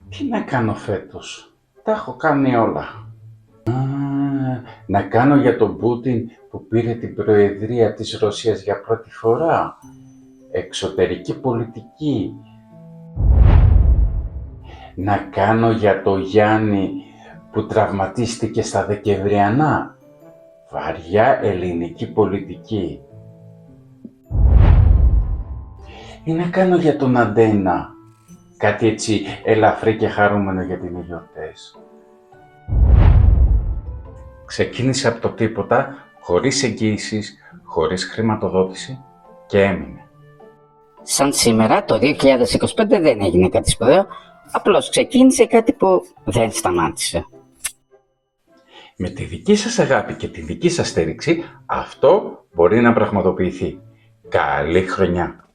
Τι να κάνω φέτος, τα έχω κάνει όλα. Να κάνω για τον Πούτιν που πήρε την προεδρία της Ρωσίας για πρώτη φορά. Εξωτερική πολιτική. Να κάνω για το Γιάννη που τραυματίστηκε στα Δεκεμβριανά. Βαριά ελληνική πολιτική. Ή να κάνω για τον Αντένα. Κάτι έτσι ελαφρύ και χαρούμενο για τις γιορτές. Ξεκίνησε από το τίποτα, χωρίς εγγύησεις, χωρίς χρηματοδότηση και έμεινε. Σαν σήμερα, το 2025 δεν έγινε κάτι σπουδαίο, απλώς ξεκίνησε κάτι που δεν σταμάτησε. Με τη δική σας αγάπη και τη δική σας στήριξη, αυτό μπορεί να πραγματοποιηθεί. Καλή χρονιά!